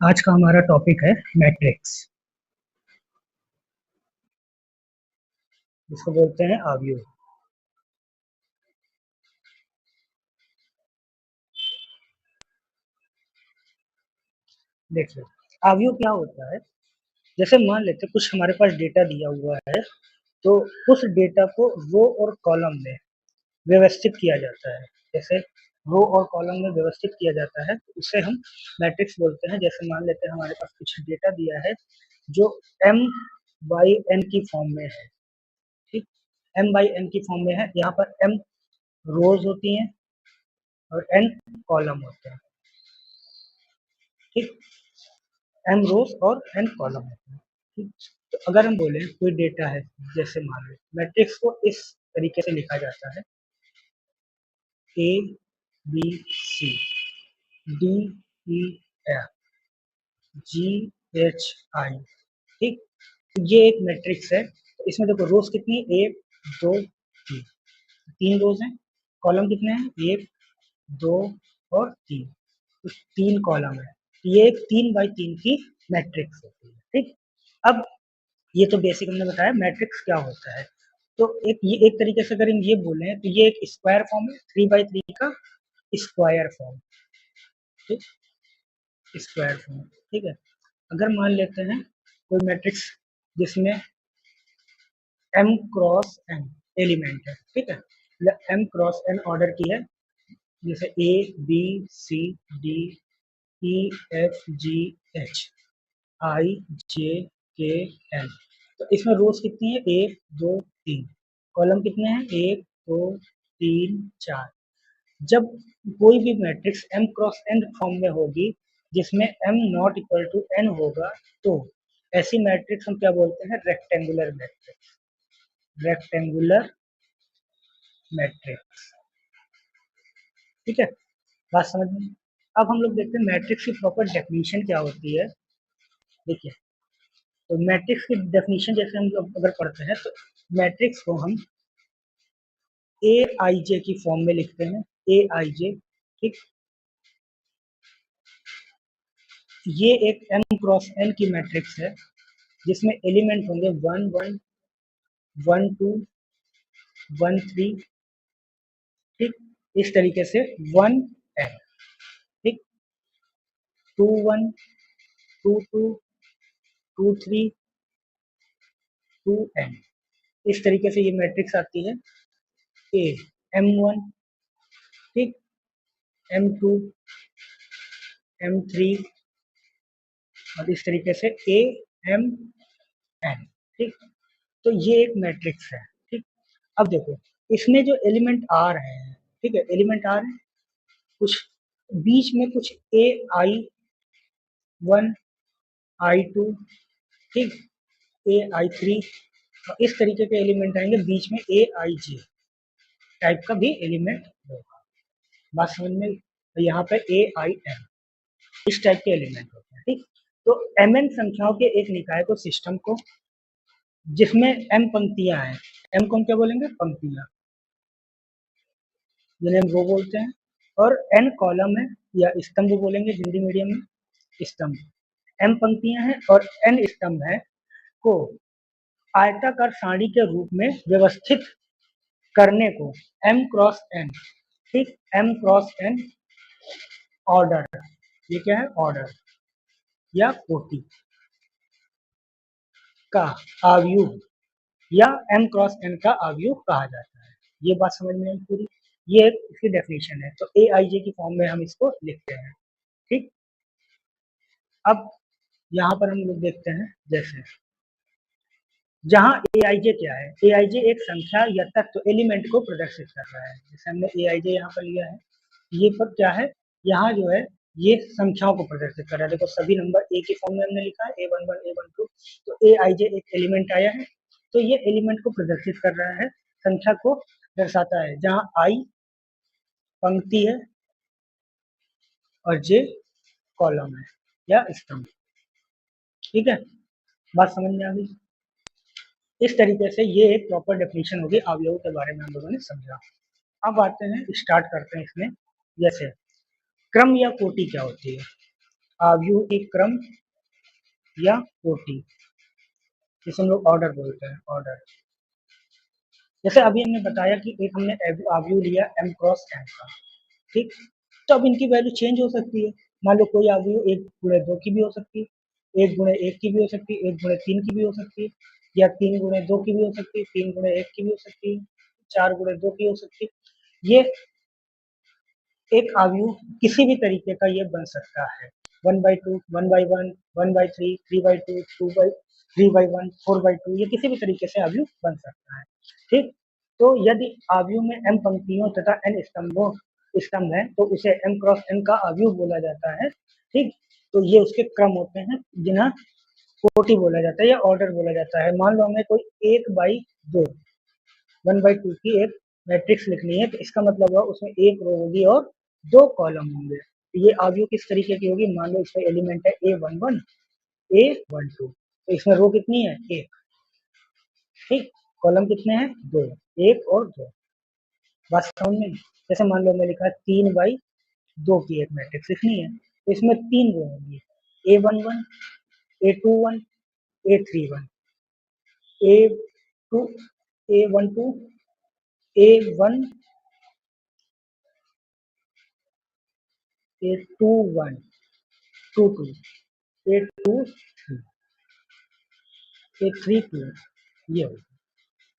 आज का हमारा टॉपिक है मैट्रिक्स, जिसको बोलते हैं आव्यूह। देखिए, आव्यूह क्या होता है। जैसे मान लेते हैं कुछ हमारे पास डेटा दिया हुआ है, तो उस डेटा को रो और कॉलम में व्यवस्थित किया जाता है। जैसे रो और कॉलम में व्यवस्थित किया जाता है, तो उसे हम मैट्रिक्स बोलते हैं। जैसे मान लेते हैं हमारे पास कुछ डेटा दिया है जो m बाई n की फॉर्म में है। ठीक, m बाई n की फॉर्म में है। यहाँ पर m रोज होती हैं और n कॉलम होते हैं। ठीक, एम रोज और एन कॉलम होते हैं। ठीक, तो अगर हम बोले कोई डेटा है, जैसे मान लो मैट्रिक्स को इस तरीके से लिखा जाता है A B C D E F G H I. ठीक, ये एक मैट्रिक्स है। तो इसमें देखो रोज कितनी है, एक दो तीन, तीन रोज हैं। कॉलम कितने हैं, एक दो और तीन, तो तीन कॉलम है। ये एक 3 बाई 3 की मैट्रिक्स होती है। ठीक, अब ये तो बेसिक हमने बताया मैट्रिक्स क्या होता है। तो एक तरीके से अगर हम ये बोले तो ये एक स्क्वायर फॉर्म है, 3 बाई 3 का स्क्वायर फॉर्म। ठीक, स्क्वायर फॉर्म। ठीक है, अगर मान लेते हैं कोई मैट्रिक्स जिसमें m क्रॉस n एलिमेंट है। ठीक है, मतलब m क्रॉस n ऑर्डर की है, जैसे A B C D E F G H I J K L. तो इसमें रोज कितनी है, एक दो तीन। कॉलम कितने हैं, एक दो तीन चार। जब कोई भी matrix m cross n form में होगी, जिसमें m not equal to n होगा, तो ऐसी मैट्रिक्स हम क्या बोलते हैं, रेक्टेंगुलर मैट्रिक्स। Rectangular matrix. ठीक है, बात समझ में। अब हम लोग देखते हैं मैट्रिक्स की प्रॉपर डेफिनेशन क्या होती है। देखिए, तो मैट्रिक्स की डेफिनेशन जैसे हम लोग अगर पढ़ते हैं, तो मैट्रिक्स को हम ए आई जे की फॉर्म में लिखते हैं, ए आई जे। ठीक, ये एक m क्रॉस n की मैट्रिक्स है, जिसमें एलिमेंट होंगे 1 1 1 2 1 3। ठीक, इस तरीके से 1 n। ठीक, 2 1 2 2 2 3 2 n। इस तरीके से ये मैट्रिक्स आती है। ए m1, ठीक, m2 m3 और इस तरीके से ए एम एन। ठीक, तो ये एक मैट्रिक्स है। ठीक, अब देखो इसमें जो एलिमेंट आ रहे हैं, ठीक है, एलिमेंट आ रहे हैं कुछ, बीच में कुछ ए आई वन आई टू, ठीक, ए आई थ्री, इस तरीके के एलिमेंट आएंगे। बीच में ए आई जे टाइप का भी एलिमेंट होगा। बात समझ में, तो यहाँ पे ए आई एम इस टाइप के एलिमेंट होते हैं। ठीक, तो एम एन संख्याओं के एक निकाय को, सिस्टम को, जिसमें एम पंक्तियां हैं, एम को हम क्या बोलेंगे, पंक्तियां, जिन्हें हम रो बोलते हैं। और एन कॉलम है या स्तंभ बोलेंगे हिंदी मीडियम में, स्तंभ। एम पंक्तियां हैं और एन स्तंभ है, को आयताकार सारणी के रूप में व्यवस्थित करने को एम क्रॉस एन, ठीक, एम क्रॉस एन ऑर्डर, ये क्या है, ऑर्डर या कोटि का आव्यूह या एम क्रॉस एन का आव्यूह कहा जाता है। ये बात समझ में आई पूरी। ये इसकी डेफिनेशन है। तो ए आई जे की फॉर्म में हम इसको लिखते हैं। ठीक, अब यहाँ पर हम लोग देखते हैं, जैसे जहाँ ए आई जे क्या है, ए आई जे एक संख्या या तत्व एलिमेंट को प्रदर्शित कर रहा है। जैसे हमने ए आई जे यहाँ पर लिया है, ये पर क्या है, यहाँ जो है ये संख्याओं को प्रदर्शित कर रहा है। देखो सभी नंबर ए की फॉर्म में हमने लिखा है, A11 A12। तो ए आई जे एक एलिमेंट आया है, तो ये एलिमेंट को प्रदर्शित कर रहा है, संख्या को दर्शाता है, जहाँ आई पंक्ति है और जे कॉलम है या स्तंभ। ठीक है, बात समझ में आ गई। इस तरीके से ये एक प्रॉपर डेफिनेशन होगी अवयवों के बारे में हम लोगों ने समझा। अब आते हैं, स्टार्ट करते हैं इसमें। जैसे क्रम या कोटि क्या होती है। आव्यूह की क्रम या कोटि, जिसे हम लोग ऑर्डर बोलते हैं, ऑर्डर। जैसे अभी हमने बताया कि एक हमने आव्यूह लिया m क्रॉस n का, ठीक। तो अब इनकी वैल्यू चेंज हो सकती है। मान लो कोई आव्यूह 1 गुणे 2 की भी हो सकती है, 1 गुणे 1 की भी हो सकती है, 1 गुणे 3 की भी हो सकती है, या 3 गुणे 2 की भी हो सकती है, 3 गुणे 1 की भी हो सकती है, 4 गुणे 2 की हो सकती है। ये एक आव्यूह किसी भी तरीके का ये बन सकता है, 1/2, 1/1, 1/3, 3/2, 3/1, 4/2, ये किसी भी तरीके से आव्यूह बन सकता है, ठीक। तो यदि आव्यूह में m पंक्तियों तथा n स्तंभ है तो उसे m क्रॉस n का आव्यूह बोला जाता है, ठीक। तो ये उसके क्रम होते हैं जिन्हें कोटि बोला जाता है या ऑर्डर बोला जाता है। मान लो हमें कोई 1/2, 1/2 की एक मैट्रिक्स लिखनी है, तो इसका मतलब हुआ उसमें एक रो होगी और 2 कॉलम होंगे। तो ये आव्यूह किस तरीके की होगी, मान लो इसमें एलिमेंट है A11, A12, तो इसमें रो कितनी है, 1, ठीक। कॉलम कितने हैं, 2, 1 और 2। बात समझ में? जैसे मान लो मैं लिखा 3/2 की एक मैट्रिक्स लिखनी है, तो इसमें 3 रो होंगी, A11, A21, A31, A2, A12, A1, A21, 22, A23, A32, ये होगा,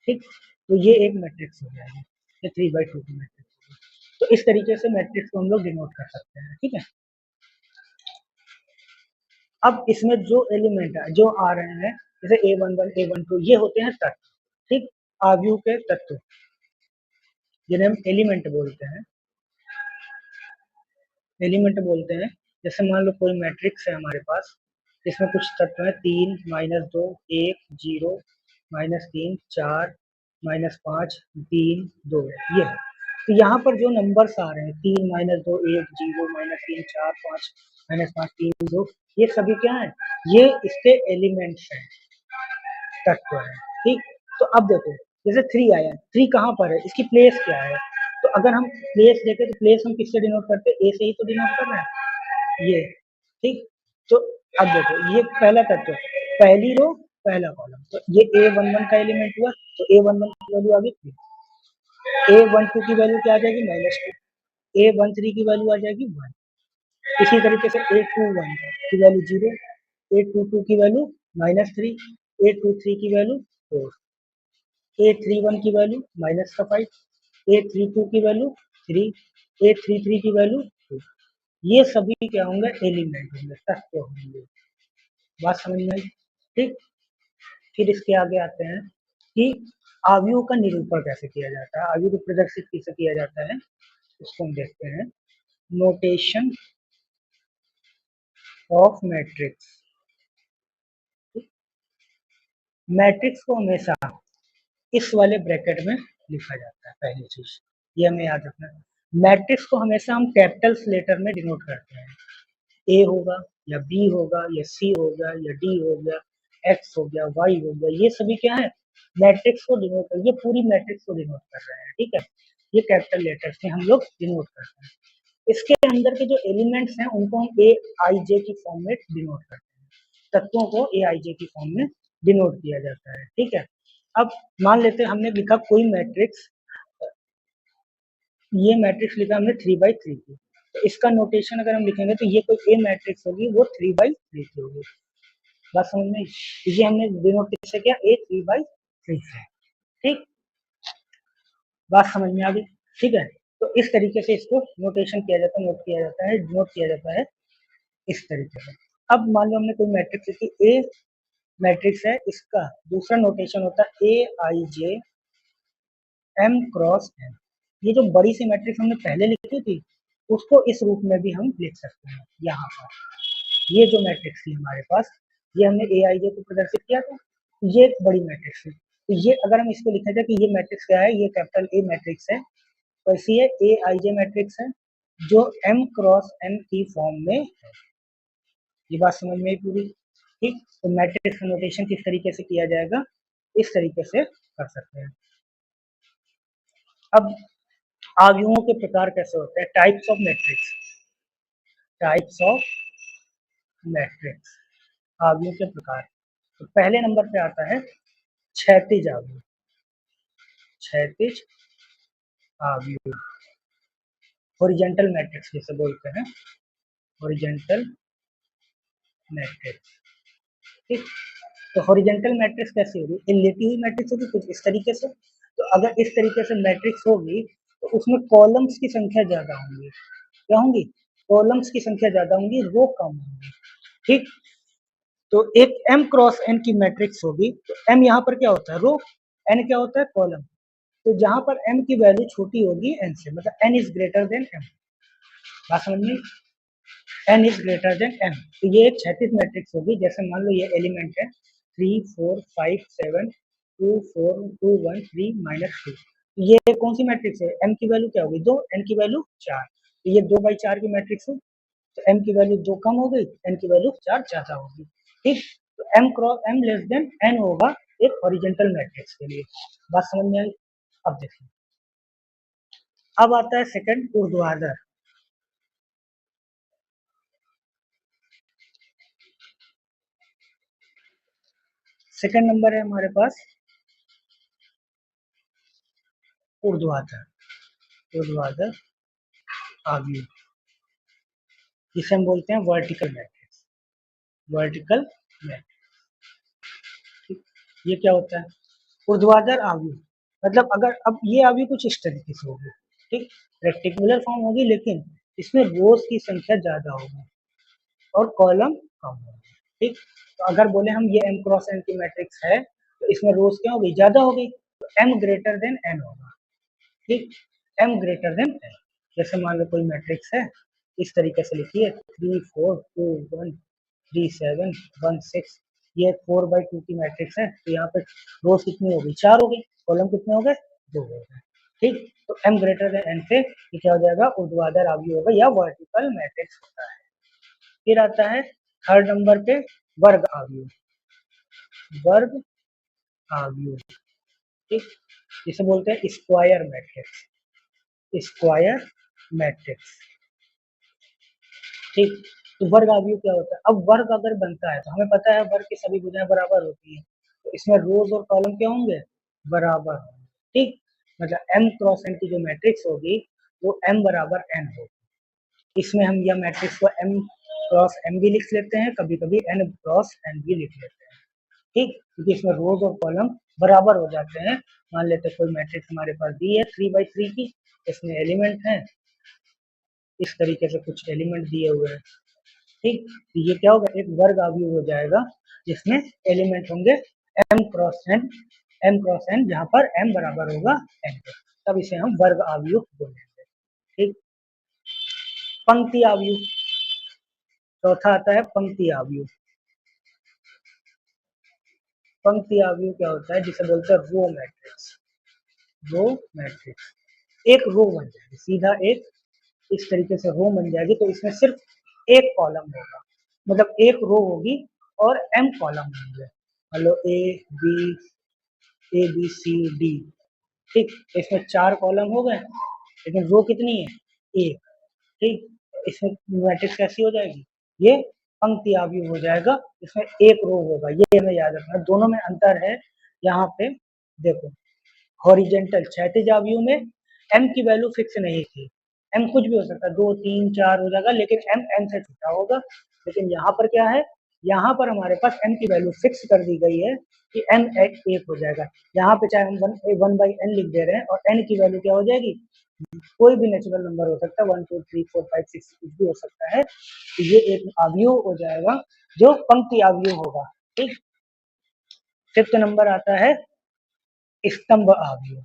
ठीक। तो ये एक मैट्रिक्स हो जाएगी, ये 3/2 की मैट्रिक्स होगी। तो इस तरीके से मैट्रिक्स को हम लोग डिनोट कर सकते हैं, ठीक है। अब इसमें जो एलिमेंट है जो आ रहे हैं, जैसे A11, A12, ये होते हैं तत्व, ठीक। आव्यूह के तत्व जिन्हें हम एलिमेंट बोलते हैं, एलिमेंट बोलते हैं। जैसे मान लो कोई मैट्रिक्स है हमारे पास, इसमें कुछ तत्व है 3, -2, 1, 0, -3, 4, -5, 3, 2, ये है। तो यहाँ पर जो नंबर्स आ रहे हैं 3, -2, 1, 0, -3, 4, 5, -5, 3, 2, ये सभी क्या है, ये इसके एलिमेंट्स हैं, तत्व है, ठीक। तो अब देखो, जैसे 3 आया, 3 कहाँ पर है, इसकी प्लेस क्या है। तो अगर हम प्लेस देखें तो प्लेस हम किससे डिनोट करते हैं, ए से ही तो डिनोट कर रहे हैं, ये, ठीक। तो अब देखो ये पहला तत्व, पहली रो पहला कॉलम, तो ये A11 का एलिमेंट हुआ, तो A11 की वैल्यू आ गई 3, A12 की वैल्यू क्या आ जाएगी, -2, A13 की वैल्यू आ जाएगी 1, इसी तरीके से A21 की वैल्यू 0, A22 की वैल्यू -3, A23 की वैल्यू 4, A31 की वैल्यू -5, A32 की वैल्यू 3, A33 की वैल्यू 2। ये सभी क्या होंगे, एलिमेंट होंगे, तत्व होंगे। बात समझ में आई, ठीक। फिर इसके आगे आते हैं कि आव्यूह का निरूपण कैसे किया जाता है, आव्यूह को प्रदर्शित कैसे किया जाता है, उसको हम देखते हैं। नोटेशन ऑफ मैट्रिक्स, मैट्रिक्स को हमेशा इस वाले ब्रैकेट में लिखा जाता है, पहली चीज ये हमें याद रखना है। मैट्रिक्स को हमेशा हम कैपिटल्स लेटर में डिनोट करते हैं, ए होगा या बी होगा या सी हो गया या डी हो गया, एक्स हो गया, वाई हो गया, ये सभी क्या है, मैट्रिक्स को डिनोट कर, ये पूरी मैट्रिक्स को डिनोट कर रहे हैं, ठीक है। ये कैपिटल लेटर से हम लोग डिनोट करते हैं। इसके अंदर के जो एलिमेंट्स हैं उनको हम ए आई जे की फॉर्म में डिनोट करते हैं, तत्वों को ए आई जे की फॉर्म में डिनोट किया जाता है, ठीक है। अब मान लेते हैं हमने लिखा कोई मैट्रिक्स, ये मैट्रिक्स लिखा हमने 3/3 की, तो इसका नोटेशन अगर हम लिखेंगे तो ये कोई ए मैट्रिक्स होगी, वो 3/3 की होगी। बात समझ में, ये हमने डिनोट किससे किया, ए 3/3 से, ठीक। बात समझ में आ गई, ठीक है। तो इस तरीके से इसको नोटेशन किया जाता है, नोट किया जाता है, नोट किया जाता है इस तरीके से। अब मान लो हमने कोई मैट्रिक्स लिखी, ए मैट्रिक्स है, इसका दूसरा नोटेशन होता है A I J M cross N. ये जो बड़ी सी मैट्रिक्स हमने पहले लिखी थी, उसको इस रूप में भी हम लिख सकते हैं। यहाँ पर ये जो मैट्रिक्स थी हमारे पास, ये हमने ए आई जे को प्रदर्शित किया था, ये एक बड़ी मैट्रिक्स है। तो ये अगर हम इसको लिखा जाए कि ये मैट्रिक्स क्या है, ये कैपिटल ए मैट्रिक्स है, तो ऐसी है ए आई जे मैट्रिक्स है जो एम क्रॉस एन की फॉर्म में है। ये बात समझ में आई पूरी, ठीक। तो मैट्रिक्स का नोटेशन किस तरीके से किया जाएगा, इस तरीके से कर सकते हैं। अब आव्यूहों के प्रकार कैसे होते हैं, types of matrix, types of matrix आव्यूह के प्रकार। तो पहले नंबर पे आता है क्षैतिज आव्यूह। क्षैतिज आव्यूह हॉरिजॉन्टल मैट्रिक्स जिसे बोलते हैं, हॉरिजॉन्टल मैट्रिक्स। ठीक, तो हॉरिजॉन्टल मैट्रिक्स कैसी होगी? ये लेटी हुई मैट्रिक्स होगी कुछ इस तरीके से। तो अगर इस तरीके से मैट्रिक्स होगी तो उसमें कॉलम्स की संख्या ज्यादा होंगी। क्या होंगी? कॉलम्स की संख्या ज्यादा होंगी, रो कम होंगी। ठीक, तो एक m क्रॉस n की मैट्रिक्स होगी तो m यहाँ पर क्या होता है? रो, n क्या होता है? कॉलम। तो जहां पर m की वैल्यू छोटी होगी n से, मतलब n is greater than m, बात समझ में? n is greater than m, तो ये एक क्षैतिज मैट्रिक्स होगी। जैसे मान लो ये एलिमेंट है 3 4 5 7 2 4 2 1 3 -2, ये कौन सी मैट्रिक्स है? m की वैल्यू क्या होगी? 2, n की वैल्यू 4, तो ये 2/4 की मैट्रिक्स है। तो m की वैल्यू 2 कम हो गई, n की वैल्यू 4 ज्यादा होगी। ठीक, तो m cross m less than n होगा एक हॉरिजॉन्टल मैट्रिक्स के लिए। बात समझ में आई? अब देखिए, अब आता है सेकंड, ऊर्ध्वाधर। सेकंड नंबर है हमारे पास ऊर्ध्वाधर। ऊर्ध्वाधर आव्यूह, जिसे हम बोलते हैं वर्टिकल मैट्रिक्स। वर्टिकल मैट्रिक्स, ठीक, ये क्या होता है? ऊर्ध्वाधर आव्यूह मतलब अगर अब ये आव्यूह कुछ इस तरीके से होगी, ठीक, रेक्टेंगुलर फॉर्म होगी लेकिन इसमें रोज की संख्या ज्यादा होगी और कॉलम कम होगी। ठीक, तो अगर बोले हम ये m क्रॉस n की मैट्रिक्स है तो इसमें रोज क्या होगी? ज्यादा होगी, तो m ग्रेटर देन n होगा। ठीक, m ग्रेटर देन n। जैसे मान लो कोई मैट्रिक्स है, इस तरीके से लिखिए 3 4 2 1 3 7 1 6, ये 4/2 की मैट्रिक्स है। तो यहाँ पे रोज कितनी होगी? 4 हो गई, कॉलम कितने हो गए? 2 हो गए। ठीक, तो m ग्रेटर देन n से ये क्या हो जाएगा? ऊर्ध्वाधर आव्यूह होगा या वर्टिकल मैट्रिक्स होता है। फिर आता है थर्ड नंबर पे वर्ग आव्यूह। वर्ग आव्यूह, ठीक, जिसे बोलते हैं स्क्वायर मैट्रिक्स। स्क्वायर मैट्रिक्स, ठीक, तो वर्ग आव्यूह क्या होता है? अब वर्ग अगर बनता है तो हमें पता है वर्ग की सभी भुजाएं बराबर होती है, तो इसमें रोज और कॉलम क्या होंगे? बराबर होंगे। ठीक, मतलब m क्रॉस n की जो मैट्रिक्स होगी वो m बराबर n होगी। इसमें हम यह मैट्रिक्स को m क्रॉस m भी लिख लेते हैं, कभी कभी n क्रॉस n भी लिख लेते हैं। ठीक, क्योंकि इसमें रोज और कॉलम बराबर हो जाते हैं। मान लेते हैं कोई मैट्रिक्स हमारे पास दी है 3/3 की, इसमें एलिमेंट है इस तरीके से, कुछ एलिमेंट दिए हुए हैं। ठीक, तो ये क्या होगा? एक वर्ग आव्यूह हो जाएगा जिसमें एलिमेंट होंगे m cross n, m cross n, जहां पर m बराबर होगा n के, तब इसे हम वर्ग आव्यूह बोलेंगे। ठीक, पंक्ति आव्यूह, चौथा आता है पंक्ति आव्यूह। पंक्ति आव्यूह क्या होता है? जिसे बोलते हैं रो मैट्रिक्स। रो मैट्रिक्स, एक रो बन जाएगी, सीधा एक इस तरीके से रो बन जाएगी, तो इसमें सिर्फ एक कॉलम होगा, मतलब एक रो होगी और m कॉलम होंगे। Hello A B C D, ठीक, इसमें 4 कॉलम हो गए लेकिन रो कितनी है? एक। ठीक, इसमें मैट्रिक्स कैसी हो जाएगी? ये पंक्ति आव्यूह हो जाएगा, इसमें एक रो होगा। ये हमें याद रखना, दोनों में अंतर है। यहाँ पे देखो, हॉरिजेंटल क्षैतिज आव्यूह में m की वैल्यू फिक्स नहीं थी, m कुछ भी हो सकता है, 2 3 4 हो जाएगा, लेकिन m n से छोटा होगा। लेकिन यहाँ पर क्या है? यहाँ पर हमारे पास m की वैल्यू फिक्स कर दी गई है कि m एक हो जाएगा। यहाँ पे चाहे हम 1/n लिख दे रहे हैं और n की वैल्यू क्या हो जाएगी? कोई भी नेचुरल नंबर हो सकता है, 1 2 3 4 5 6 कुछ भी हो सकता है। तो ये एक आव्यूह हो जाएगा जो पंक्ति आव्यूह होगा। ठीक, फिफ्थ नंबर आता है स्तंभ आव्यूह।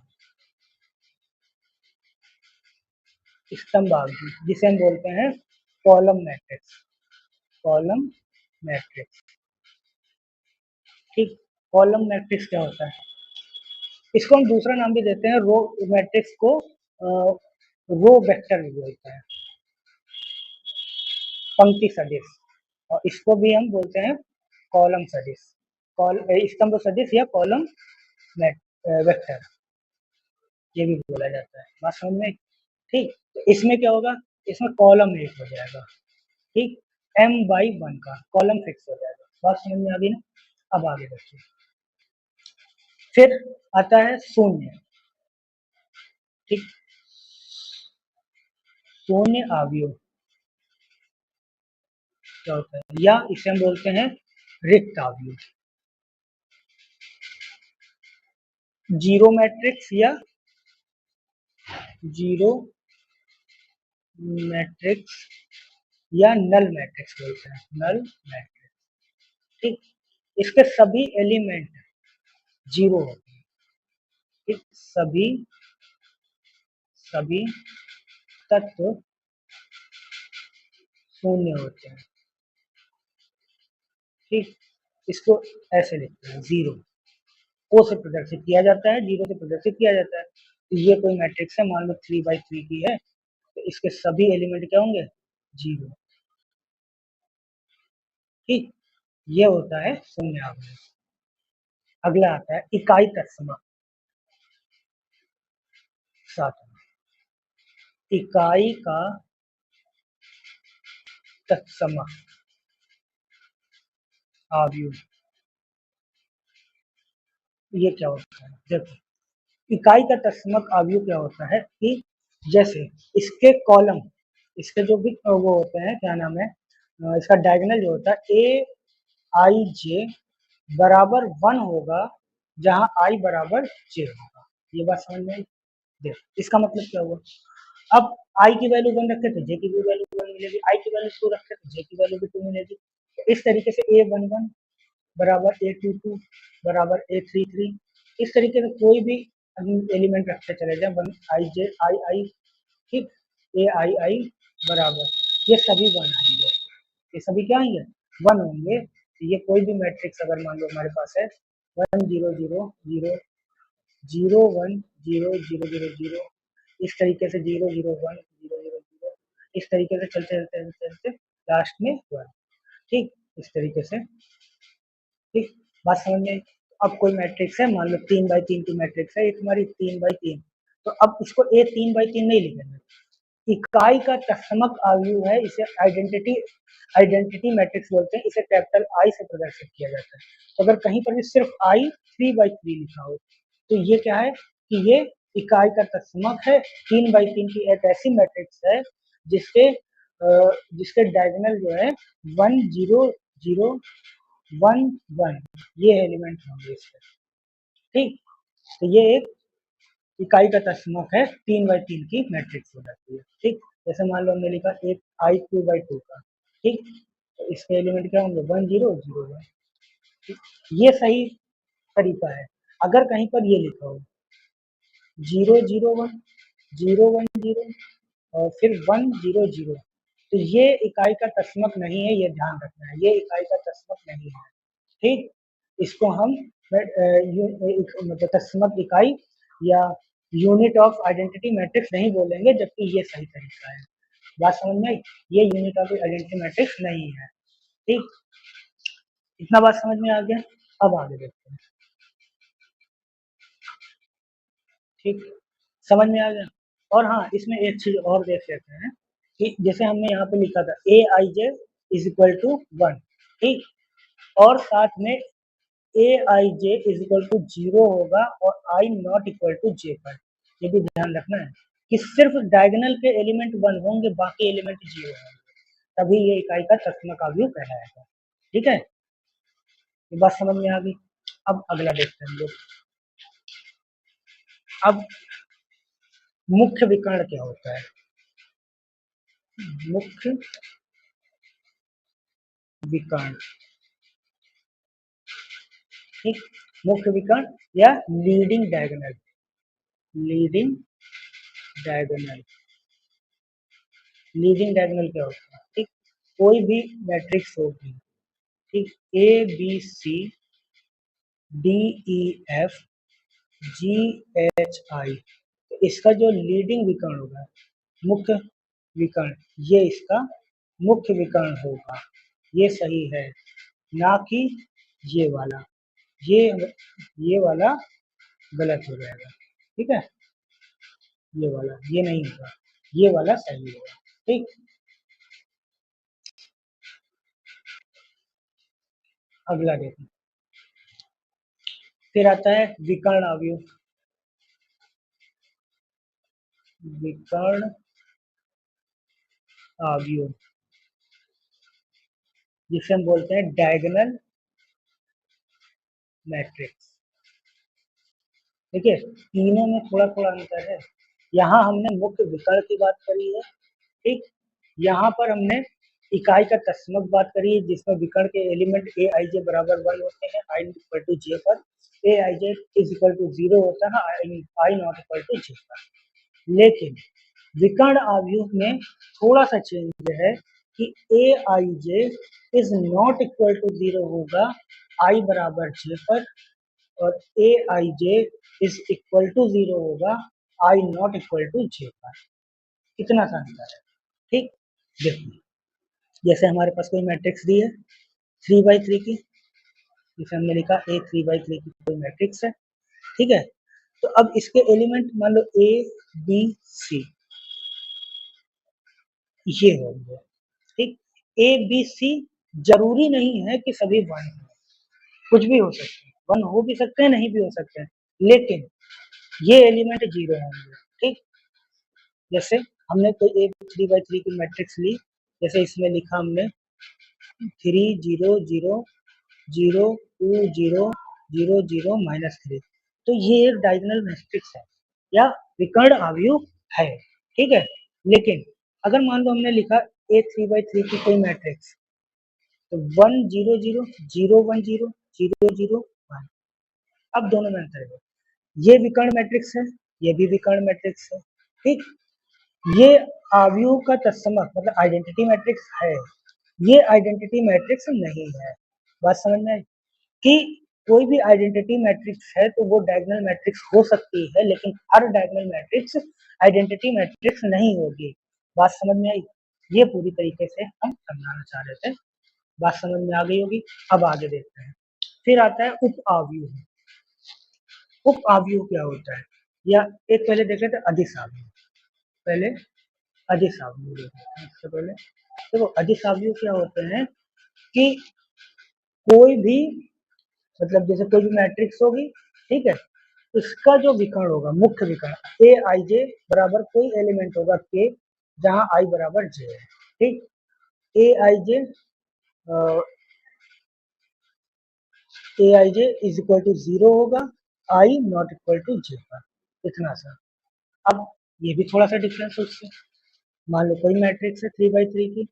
स्तंभ आव्यूह जिसे हम बोलते हैं कॉलम मैट्रिक्स। कॉलम मैट्रिक्स, ठीक, कॉलम मैट्रिक्स क्या होता है? इसको हम दूसरा नाम भी देते हैं, रो मैट्रिक्स को रो वेक्टर भी बोलते हैं, पंक्ति सदिश, और इसको भी हम बोलते हैं कॉलम सदिश, स्तंभ सदिश या कॉलम वेक्टर, ये भी बोला जाता है। बात समझ में? ठीक, तो इसमें क्या होगा? इसमें कॉलम एक हो जाएगा। ठीक, m/1 का कॉलम फिक्स हो जाएगा। बात समझ में आ गई ना? अब आगे देखिए, फिर आता है शून्य। ठीक, शून्य अवयव क्या होता है, या इसे हम बोलते हैं रिक्त अवयव। जीरो मैट्रिक्स या जीरो मैट्रिक्स या नल मैट्रिक्स बोलते हैं, नल मैट्रिक्स। ठीक, इसके सभी एलिमेंट जीरो होते हैं। ठीक, सभी सभी तत्व शून्य होते हैं। ठीक, इसको ऐसे लिखते हैं, जीरो ओ से प्रदर्शित किया जाता है, जीरो से प्रदर्शित किया जाता है। तो ये कोई मैट्रिक्स है, मान लो 3/3 की है, तो इसके सभी एलिमेंट क्या होंगे, जीरो। ठीक, ये होता है शून्य अवयव। अगला आता है इकाई तत्समक। सातवां, इकाई का तत्समक अवयव। ये क्या होता है, देखो, इकाई का तत्समक अवयव क्या होता है कि जैसे इसके कॉलम, इसके जो भी वो होते हैं, क्या नाम है, इसका डायगोनल जो होता है ए आई जे बराबर 1 होगा, जहां आई बराबर जे होगा। ये बात समझ में आई? देखो, इसका मतलब क्या हुआ, अब आई की वैल्यू 1 रखे तो जे की भी वैल्यू 1 मिलेगी, आई की वैल्यू 2 रखे तो जे की वैल्यू भी 2 मिलेगी। तो इस तरीके से A11 बराबर A22 बराबर A33, इस तरीके से कोई भी एलिमेंट रखते चले जाए, 1 आई जे आई आई, ठीक, A आई बराबर, ये सभी 1 आएंगे, ये सभी क्या आएंगे, 1 होंगे। तो ये कोई भी मैट्रिक्स अगर मान लो हमारे पास है 1 0 0 0 0 1 0 0 0 0, इस तरीके से 0 0 1 0 0 0, इस तरीके से चलते चलते चलते चलते लास्ट में 1। ठीक, इस तरीके से। ठीक, बात समझ में आई? अब कोई मैट्रिक्स है, मान लो 3/3 की मैट्रिक्स है, ये तुम्हारी 3/3, तो अब इसको ए 3/3 नहीं लिखेंगे, इकाई का तत्समक अवयव है, इसे आइडेंटिटी आइडेंटिटी मैट्रिक्स बोलते हैं, इसे कैपिटल आई से प्रदर्शित किया जाता है। तो अगर कहीं पर भी सिर्फ आई 3/3 लिखा हो, तो ये क्या है कि ये इकाई का तत्समक है। 3/3 की एक ऐसी मैट्रिक्स है जिसके जिसके डायगोनल जो है 1 0 0 1 1, ये एलिमेंट होंगे इसके। ठीक, तो ये एक इकाई का तस्मक है, 3/3 की मैट्रिक्स हो जाती है। ठीक, जैसे मान लो हमने लिखा एक आई 2/2 का। ठीक, तो इसके एलिमेंट क्या होंगे, 1 0 0 1। ठीक, ये सही तरीका है। अगर कहीं पर ये लिखा हो 0 0 1 0 1 0 और फिर 1 0 0, तो ये इकाई का तस्मक नहीं है, ये ध्यान रखना है, ये इकाई का तस्मक नहीं है। ठीक, इसको हम मतलब तस्मक इकाई या यूनिट ऑफ आइडेंटिटी मैट्रिक्स नहीं बोलेंगे, जबकि ये सही तरीका है। बात समझ में आई? ये यूनिट ऑफ आइडेंटिटी मैट्रिक्स नहीं है। ठीक, इतना बात समझ में आ गया? अब आगे देखते हैं। ठीक, समझ में आ गया? और हाँ, इसमें एक चीज और देख लेते हैं कि जैसे हमने यहाँ पे लिखा था ए I J is equal to 1। ठीक, और साथ में ए I J is equal to 0 होगा और आई नॉट इक्वल टू जे पर। ये भी ध्यान रखना है कि सिर्फ डायगोनल के एलिमेंट 1 होंगे, बाकी एलिमेंट 0 होंगे, तभी ये इकाई का तस्मक अवयव कहलाएगा। ठीक है, ये बात समझ में आ गई? अब अगला देखते हैं हम लोग। अब मुख्य विकर्ण क्या होता है, मुख्य विकर्ण। ठीक, मुख्य विकर्ण या leading diagonal, leading diagonal, leading diagonal क्या होता है? ठीक, कोई भी मैट्रिक्स होगी, ठीक, A B C D E F G H I, तो इसका जो लीडिंग विकर्ण होगा, मुख्य विकर्ण, ये इसका मुख्य विकर्ण होगा, ये सही है, ना कि ये वाला, ये ये वाला गलत हो जाएगा। ठीक है, ये वाला ये नहीं होगा, ये वाला सही होगा। ठीक, अगला देखो, फिर आता है विकर्ण अवयव। विकर्ण अवयव जिसे हम बोलते हैं डायगोनल मैट्रिक्स। देखिए तीनों में थोड़ा थोड़ा अंतर है। यहाँ हमने मुख्य विकर्ण की बात करी है, ठीक। यहाँ पर हमने इकाई का तस्मक बात करी है जिसमें विकर्ण के एलिमेंट ए आई जे बराबर 1 होते हैं आई इक्वल टू जे पर, ए I J is equal to 0 होता है आई नॉट इक्वल टू जे पर। लेकिन विकर्ण आव्यूह में थोड़ा सा चेंज है कि ए I J is not equal to 0 होगा आई बराबर जे पर, और ए I J is equal to 0 होगा आई नॉट इक्वल टू जे पर। कितना सा अंतर है, ठीक। देखिए जैसे हमारे पास कोई मैट्रिक्स दी है 3 by 3 की, जिसे हमने लिखा A 3 by 3 की कोई मैट्रिक्स है, ठीक है। तो अब इसके एलिमेंट मान लो ए बी सी, ये हो गया, ठीक। ए बी सी जरूरी नहीं है कि सभी वन हो, कुछ भी हो सकते हैं, वन हो भी सकते हैं नहीं भी हो सकते हैं, लेकिन ये एलिमेंट जीरो होंगे, ठीक। जैसे हमने कोई एक 3 by 3 की मैट्रिक्स ली, जैसे इसमें लिखा हमने 3 0 0 0 2 0 0 0 -3, तो ये एक डायगोनल मैट्रिक्स है या विकर्ण अवयव है, ठीक है। लेकिन अगर मान लो हमने लिखा A 3 by 3 की कोई मैट्रिक्स, तो 1 0 0 0 1 0 0 0 1, अब दोनों में अंतर है, ये विकर्ण मैट्रिक्स है, ये भी विकर्ण मैट्रिक्स है, ठीक। ये अवयव का तत्समक मतलब आइडेंटिटी मैट्रिक्स है, ये आइडेंटिटी मैट्रिक्स नहीं है। बात समझ में आई कि कोई भी आइडेंटिटी मैट्रिक्स है तो वो डायगोनल मैट्रिक्स हो सकती है, लेकिन हर डायगोनल मैट्रिक्स आइडेंटिटी मैट्रिक्स नहीं होगी। बात समझ में आई, ये पूरी तरीके से हम समझाना चाह रहे थे, बात समझ में आ गई होगी। अब आगे देखते हैं, फिर आता है उप अवयव। उप अवयव क्या होता है, या एक पहले देख लेते हैं अधिस अवयव। पहले अधिस अवयव देखते हैं, इससे पहले देखो अधिस अवयव क्या होते हैं कि कोई भी मतलब जैसे कोई भी मैट्रिक्स होगी, ठीक है, इसका जो विकर्ण होगा मुख्य विकर्ण ए आई जे बराबर कोई एलिमेंट होगा के जहां आई बराबर जे है, ठीक। ए I J A I J is equal to 0 होगा आई नॉट इक्वल टू जे पर, इतना सा। अब ये भी थोड़ा सा डिफरेंस उससे, मान लो कोई मैट्रिक्स है 3 by 3 की,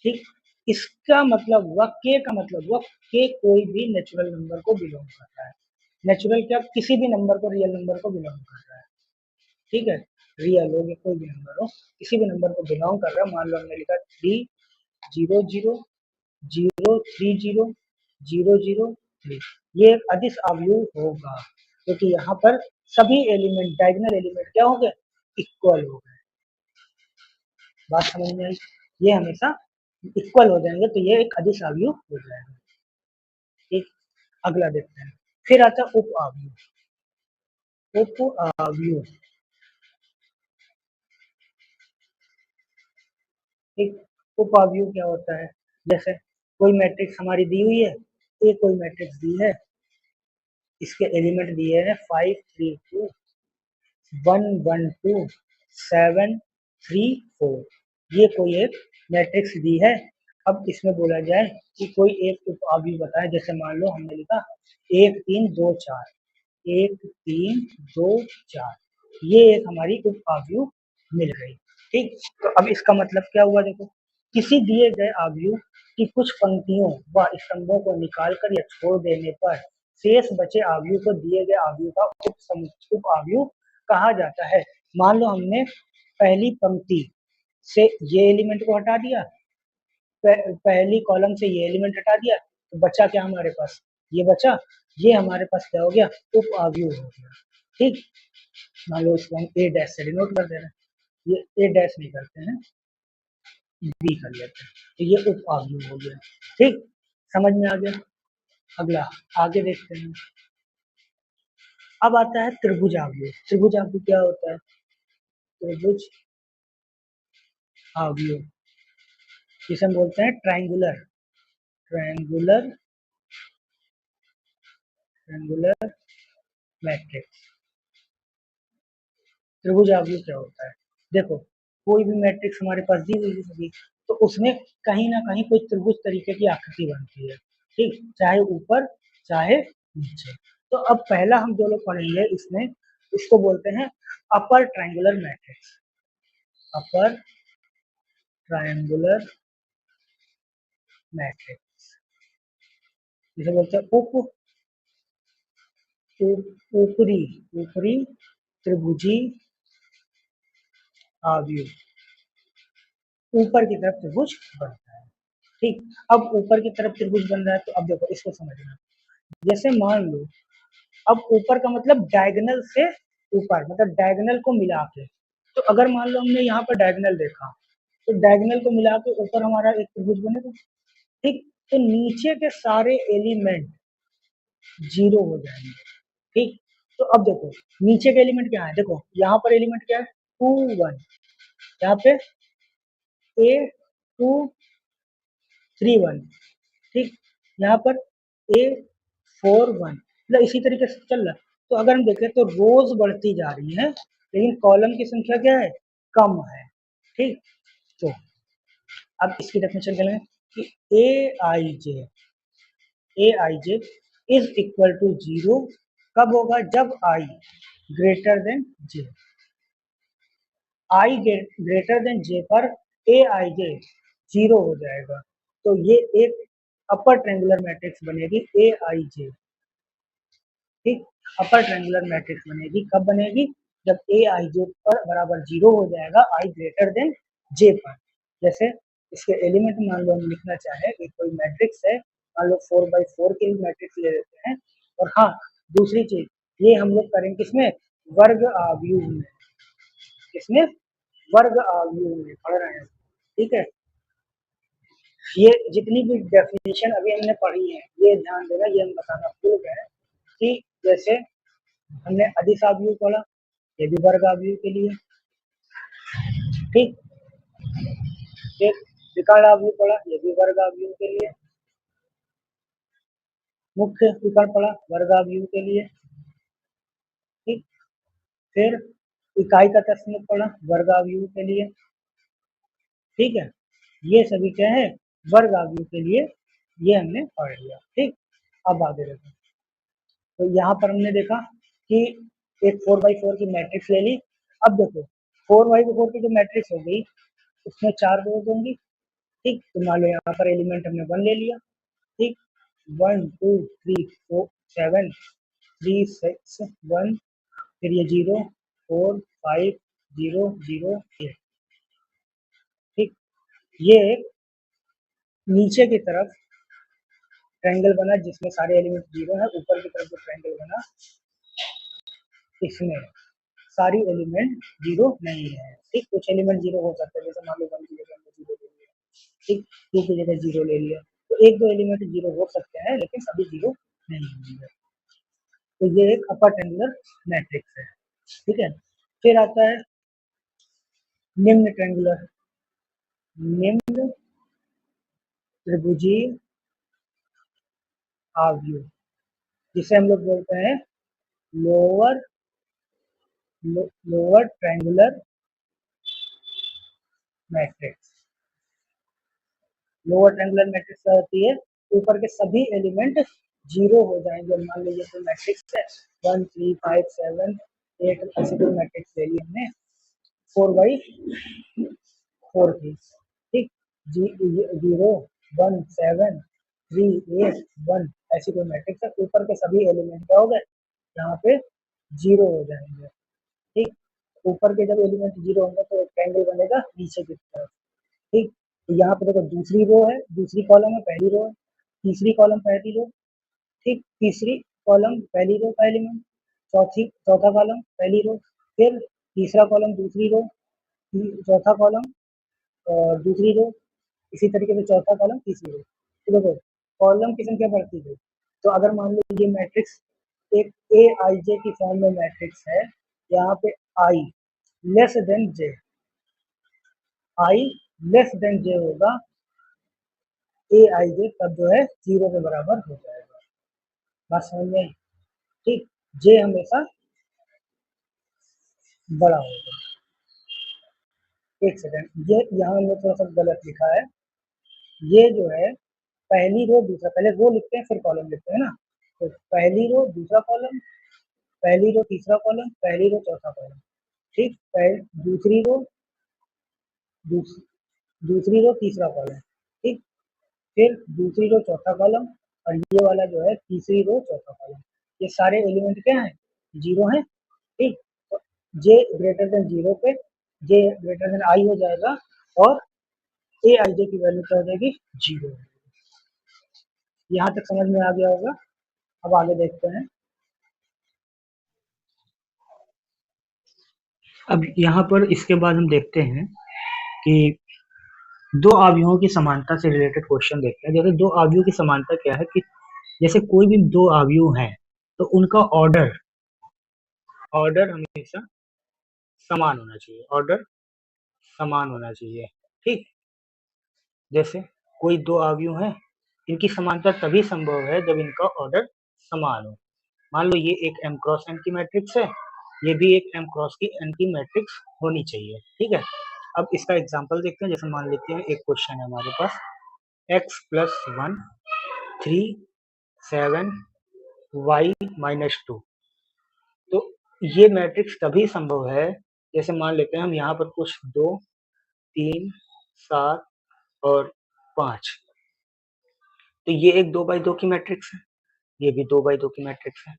ठीक। इसका मतलब हुआ के का मतलब हुआ के कोई भी नेचुरल नंबर को बिलोंग कर रहा है। नेचुरल क्या, किसी भी नंबर को, रियल नंबर को बिलोंग कर रहा है, ठीक है। रियल हो या कोई भी नंबर हो, किसी भी नंबर को बिलोंग कर रहा है। मान लो हमने लिखा 3 0 0 0 0 0 0 3, ये एक अदिश अवयव होगा क्योंकि यहाँ पर सभी एलिमेंट डायगोनल एलिमेंट क्या हो गए, इक्वल हो गए। बात समझ में आई, ये हमेशा इक्वल हो जाएंगे तो ये एक अदिश अवयव हो जाएगा, ठीक। अगला देखते हैं, फिर आता है उप अवयव। उप अवयव, ठीक। उप अवयव क्या होता है, जैसे कोई मैट्रिक्स हमारी दी हुई है, ये कोई मैट्रिक्स दी है, इसके एलिमेंट दिए हैं 5 3 2 1 1 2 7 3 4, ये कोई एक मैट्रिक्स दी है। अब इसमें बोला जाए कि कोई एक उप अवयव बताए, जैसे मान लो हमने लिखा 1 3 2 4, 1 3 2 4, ये एक हमारी उप अवयव मिल गई, ठीक। तो अब इसका मतलब क्या हुआ, देखो किसी दिए गए अवयव की कुछ पंक्तियों व स्तंभों को निकालकर या छोड़ देने पर शेष बचे अवयव को दिए गए अवयव का उप अवयव कहा जाता है। मान लो हमने पहली पंक्ति से ये एलिमेंट को हटा दिया, पहली कॉलम से ये एलिमेंट हटा दिया, तो बचा क्या हमारे पास, ये बचा, ये हमारे पास क्या हो गया, उप अवयव हो गया, ठीक। मान लो इसको हम ए डैश से डिनोट कर दे रहे हैं, ये ए डैश नहीं करते हैं, बी कर लेते हैं, तो ये उप अवयव हो गया, ठीक। समझ में आ गया। अगला आगे देखते हैं, अब आता है त्रिभुज अवयव। त्रिभुज अवयव क्या होता है, त्रिभुज अवयव जिसे हम बोलते हैं ट्रायंगुलर, ट्रायंगुलर ट्रायंगुलर मैट्रिक्स। त्रिभुजाव्यू क्या होता है? देखो, कोई भी मैट्रिक्स हमारे पास दी हुई होगी तो उसमें कहीं ना कहीं कोई त्रिभुज तरीके की आकृति बनती है, ठीक, चाहे ऊपर चाहे नीचे। तो अब पहला हम जो लोग पढ़ेंगे इसमें, इसको बोलते हैं upper triangular matrix. Upper triangular matrix जिसे बोलते हैं ऊपरी ऊपरी त्रिभुजी आव्यूह। ऊपर की तरफ त्रिभुज बनता है, ठीक। अब ऊपर की तरफ त्रिभुज बन रहा है तो अब देखो इसको समझना। जैसे मान लो, अब ऊपर का मतलब डायगोनल से ऊपर, मतलब डायगोनल को मिला के। तो अगर मान लो हमने यहाँ पर डायगोनल देखा तो डायगोनल को मिला के ऊपर हमारा एक त्रिभुज बनेगा, ठीक। तो नीचे के सारे एलिमेंट जीरो हो जाएंगे, ठीक। तो अब देखो नीचे के एलिमेंट क्या है, देखो यहाँ पर एलिमेंट क्या है, 2 1, यहाँ पे A 2 3 1, ठीक। यहाँ पर A 4 1, मतलब इसी तरीके से चल रहा है। तो अगर हम देखें तो रोज बढ़ती जा रही है लेकिन कॉलम की संख्या क्या है, कम है, ठीक। तो अब इसकी डेफिनेशन क्या है कि ए I J is equal to 0 कब होगा, जब आई ग्रेटर देन जे। आई ग्रेटर देन जे पर ए आई जे 0 हो जाएगा, तो ये एक अपर ट्रायंगुलर मैट्रिक्स बनेगी ए आई जे, ठीक। अपर ट्रायंगुलर मैट्रिक्स बनेगी कब बनेगी, जब ए आई जे पर बराबर 0 हो जाएगा आई ग्रेटर देन जे पर। जैसे इसके एलिमेंट मान लो हम लिखना चाहे, एक कोई मैट्रिक्स है, मान लो 4x4 के मैट्रिक्स ले लेते हैं। और हाँ, दूसरी चीज ये हम लोग करेंगे किसमें, वर्ग आव्यूह में, इसमें वर्ग आव्यूह में पढ़ रहे हैं, ठीक है। ये जितनी भी डेफिनेशन अभी हमने पढ़ी है ये ध्यान देना, ये हम बताना भूल गए कि जैसे हमने अदिश आव्यूह पढ़ा, ये भी वर्ग आव्यूह के लिए, ठीक। एक विकर्ण आव्यूह पढ़ा, ये भी वर्ग आव्यूह के लिए। मुख्य विकर्ण पढ़ा, वर्ग आव्यूह के लिए, ठीक। फिर इकाई का तस्मक पढ़ा, वर्ग आव्यूह के लिए, ठीक है। ये सभी क्या है, वर्ग आव्यूह के लिए, ये हमने पढ़ लिया, ठीक। अब आगे देखो, तो यहाँ पर हमने देखा कि एक 4x4 की मैट्रिक्स ले ली। अब देखो 4x4 की जो मैट्रिक्स होगी उसमें 4 रोज होंगी, ठीक। तो मान लो यहाँ पर एलिमेंट हमने 1 ले लिया, ठीक। 1 2 3 4 7 3 6 1, फिर ये 0 4 5 0 0 8, ठीक। ये नीचे की तरफ ट्रायंगल बना जिसमें सारे एलिमेंट 0 है, ऊपर की तरफ जो ट्रायंगल बना इसमें सारी एलिमेंट 0 नहीं है, ठीक। कुछ एलिमेंट 0 हो सकते हैं, जैसे मान लो 1 की जगह हमने 0 ले लिया, ठीक। 2 की जगह 0 ले लिया, तो एक दो एलिमेंट 0 हो सकते हैं लेकिन सभी 0 नहीं होंगे। तो ये एक अपर ट्रायंगुलर मैट्रिक्स है, ठीक है। फिर आता है निम्न ट्रायंगुलर, निम्न त्रिभुजीय आव्यूह, जिसे हम लोग बोलते हैं lower lower triangular matrix. Lower triangular matrix क्या होती है, ऊपर के सभी एलिमेंट 0 हो जाएंगे। मान लीजिए कोई मैट्रिक्स है 1 3 5 7 8, ऐसे कोई मैट्रिक्स ले ली हमने 4x4 की, ठीक। 0 1 7 3 8 1, ऐसी कोई मैट्रिक्स है, ऊपर के सभी एलिमेंट क्या हो गए, यहाँ पे 0 हो जाएंगे, ठीक। ऊपर के जब एलिमेंट 0 होंगे तो एक ट्रायंगल बनेगा नीचे की तरफ, ठीक। तो यहाँ पे देखो दूसरी रो है, दूसरी कॉलम है, पहली रो है, तीसरी कॉलम पहली रो, ठीक। तीसरी कॉलम पहली रो का एलिमेंट, चौथा कॉलम पहली रो, फिर तीसरा कॉलम दूसरी रो, चौथा कॉलम और दूसरी रो, इसी तरीके से चौथा कॉलम तीसरी रो। तो देखो कॉलम की संख्या बढ़ती गई। तो अगर मान लो ये मैट्रिक्स एक ए आई जे की फॉर्म में मैट्रिक्स है, यहाँ पे आई लेस देन जे, आई लेस देन जे होगा, ए आई जे तब जो है 0 के बराबर हो जाएगा। बात समझ में? ठीक, जे हमेशा बड़ा होगा। एक सेकंड, ये यहाँ हमने थोड़ा सा गलत लिखा है। ये जो है पहली रो दूसरा, पहले रो लिखते हैं फिर कॉलम लिखते हैं ना, तो पहली रो दूसरा कॉलम, पहली रो तीसरा कॉलम, पहली रो चौथा कॉलम। ठीक, दूसरी रो, दूस, दूसरी रो तीसरा कॉलम। ठीक, फिर दूसरी रो चौथा कॉलम, और ये वाला जो है तीसरी रो चौथा कॉलम। ये सारे एलिमेंट क्या हैं, जीरो हैं। ठीक, तो जे ग्रेटर देन जीरो पे जे ग्रेटर देन आई हो जाएगा, और ए आई जे की वैल्यू क्या हो जाएगी, जीरो। यहाँ तक समझ में आ गया होगा। अब आगे देखते हैं। अब यहाँ पर इसके बाद हम देखते हैं कि दो अवयवों की समानता से रिलेटेड क्वेश्चन देखते हैं। जैसे दो अवयवों की समानता क्या है कि जैसे कोई भी दो अवयव हैं तो उनका ऑर्डर ऑर्डर हमेशा समान होना चाहिए, ऑर्डर समान होना चाहिए। ठीक, जैसे कोई दो अवयव हैं, इनकी समानता तभी संभव है जब इनका ऑर्डर समान हो। मान लो ये एक m क्रॉस n की मैट्रिक्स है, ये भी एक m क्रॉस की n की मैट्रिक्स होनी चाहिए। ठीक है, अब इसका एग्जांपल देखते हैं। जैसे मान लेते हैं एक क्वेश्चन है हमारे पास, x प्लस 1 3 7 y माइनस 2। तो ये मैट्रिक्स तभी संभव है, जैसे मान लेते हैं हम यहाँ पर कुछ 2 3 7 और 5, तो ये एक 2 बाई 2 की मैट्रिक्स है, ये भी 2 बाई 2 की मैट्रिक्स है।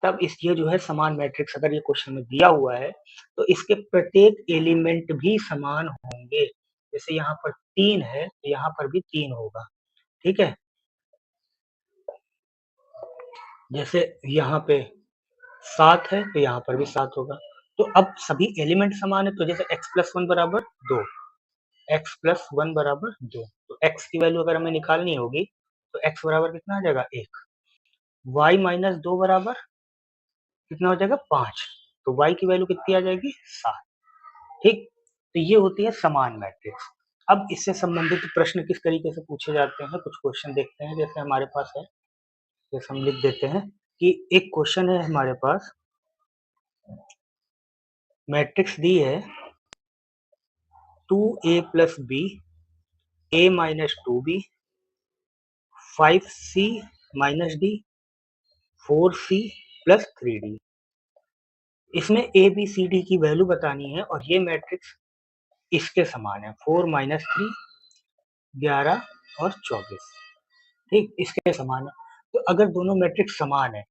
तब इस ये जो है समान मैट्रिक्स अगर ये क्वेश्चन में दिया हुआ है तो इसके प्रत्येक एलिमेंट भी समान होंगे। जैसे यहाँ पर 3 है तो यहाँ पर भी 3 होगा। ठीक है, जैसे यहाँ पे 7 है तो यहाँ पर भी 7 होगा। तो अब सभी एलिमेंट समान है, तो जैसे x प्लस 1 बराबर 2, x प्लस 1 बराबर 2, तो x की वैल्यू अगर हमें निकालनी होगी तो x बराबर कितना आ जाएगा 1, y माइनस 2 बराबर कितना हो जाएगा 5, तो y की वैल्यू कितनी आ जाएगी 7। ठीक, तो ये होती है समान मैट्रिक्स। अब इससे संबंधित प्रश्न किस तरीके से पूछे जाते हैं, कुछ क्वेश्चन देखते हैं। जैसे हमारे पास है, जैसे हम लिख देते हैं कि एक क्वेश्चन है हमारे पास, मैट्रिक्स दी है 2a plus B, a minus 2b, 5c minus D, 4c plus 3d। इसमें a b c d की वैल्यू बतानी है और ये मैट्रिक्स इसके समान है, 4 माइनस 3 11 और 24। ठीक, इसके समान है। तो अगर दोनों मैट्रिक्स समान है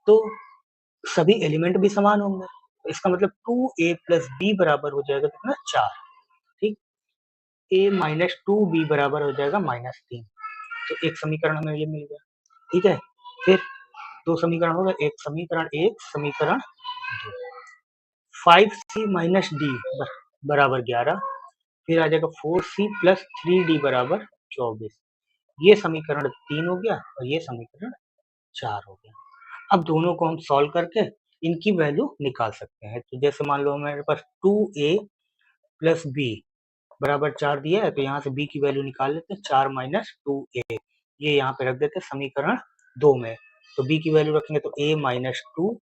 तो सभी एलिमेंट भी समान होंगे, तो इसका मतलब 2a प्लस बी बराबर हो जाएगा कितना 4। ठीक, a माइनस 2b बराबर हो जाएगा माइनस 3। तो एक समीकरण हमें ये मिल गया। ठीक है, फिर दो समीकरण हो गए, एक समीकरण 1 समीकरण 2। 5c माइनस डी बराबर 11, फिर आ जाएगा 4c प्लस 3d बराबर 24। ये समीकरण 3 हो गया और ये समीकरण 4 हो गया। अब दोनों को हम सॉल्व करके इनकी वैल्यू निकाल सकते हैं। तो जैसे मान लो हमारे पास 2a प्लस बी बराबर 4 दिया है, तो यहाँ से b की वैल्यू निकाल लेते हैं, 4 माइनस 2a, ये यहाँ पे रख देते हैं समीकरण 2 में। तो b की वैल्यू रखेंगे तो a माइनस 2,